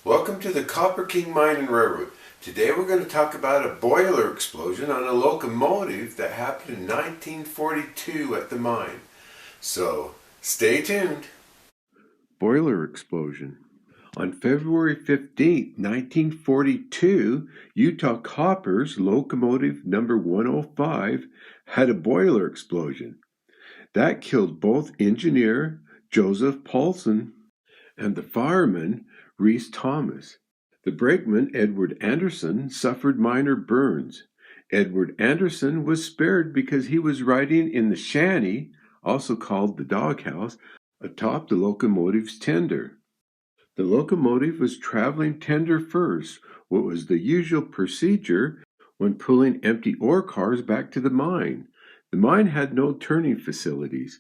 Welcome to the Copper King Mine and Railroad. Today we're going to talk about a boiler explosion on a locomotive that happened in 1942 at the mine. So, stay tuned. Boiler explosion. On February 15, 1942, Utah Copper's locomotive number 105 had a boiler explosion. That killed both engineer Joseph Poulsen and the fireman Rhys Thomas. The brakeman, Edward Anderson, suffered minor burns. Edward Anderson was spared because he was riding in the shanty, also called the doghouse, atop the locomotive's tender. The locomotive was traveling tender first, what was the usual procedure when pulling empty ore cars back to the mine. The mine had no turning facilities.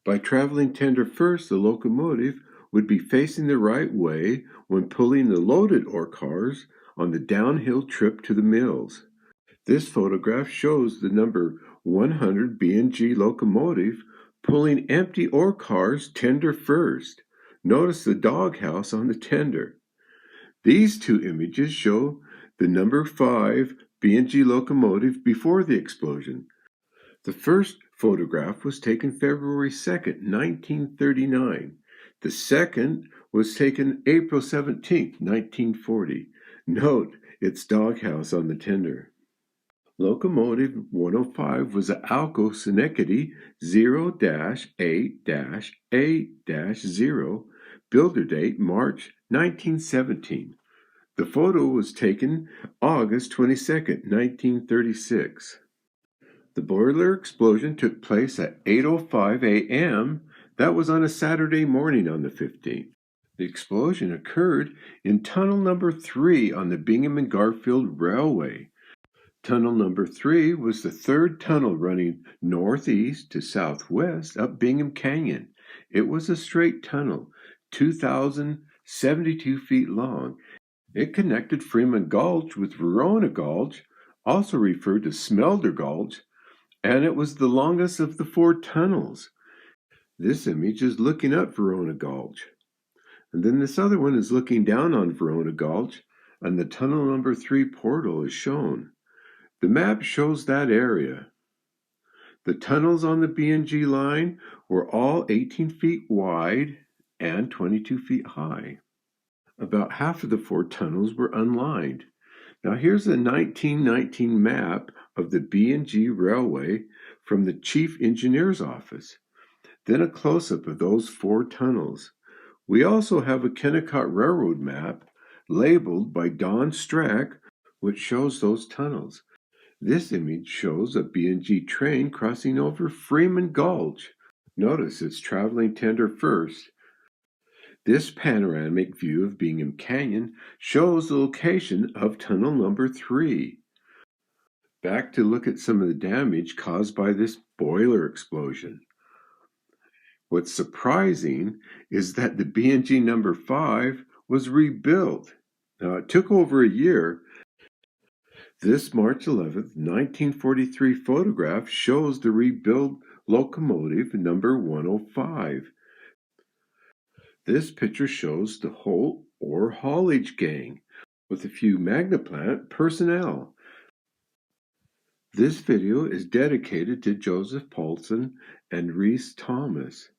By traveling tender first, the locomotive would be facing the right way when pulling the loaded ore cars on the downhill trip to the mills. This photograph shows the number 100 B&G locomotive pulling empty ore cars tender first. Notice the doghouse on the tender. These two images show the number 5 B&G locomotive before the explosion. The first photograph was taken February 2nd, 1939. The second was taken April 17th, 1940. Note its doghouse on the tender. Locomotive 105 was an Alco-Schenectady 0-8-A-0, builder date March 1917. The photo was taken August 22nd, 1936. The boiler explosion took place at 8:05 a.m. That was on a Saturday morning on the 15th. The explosion occurred in tunnel number 3 on the Bingham and Garfield Railway. Tunnel number 3 was the third tunnel running northeast to southwest up Bingham Canyon. It was a straight tunnel, 2,072 feet long. It connected Freeman Gulch with Verona Gulch, also referred to Smelter Gulch, and it was the longest of the 4 tunnels. This image is looking up Verona Gulch. And then this other one is looking down on Verona Gulch, and the tunnel number 3 portal is shown. The map shows that area. The tunnels on the B&G line were all 18 feet wide and 22 feet high. About half of the 4 tunnels were unlined. Now here's a 1919 map of the B&G Railway from the Chief Engineer's office. Then a close-up of those 4 tunnels. We also have a Kennecott Railroad map labeled by Don Strack, which shows those tunnels. This image shows a B&G train crossing over Freeman Gulch. Notice it's traveling tender first. This panoramic view of Bingham Canyon shows the location of tunnel number 3. Back to look at some of the damage caused by this boiler explosion. What's surprising is that the B&G number 5 was rebuilt. Now, it took over a year. This March 11th, 1943 photograph shows the rebuilt locomotive number 105. This picture shows the whole ore haulage gang with a few Magnaplant personnel. This video is dedicated to Joseph Poulsen and Rhys Thomas.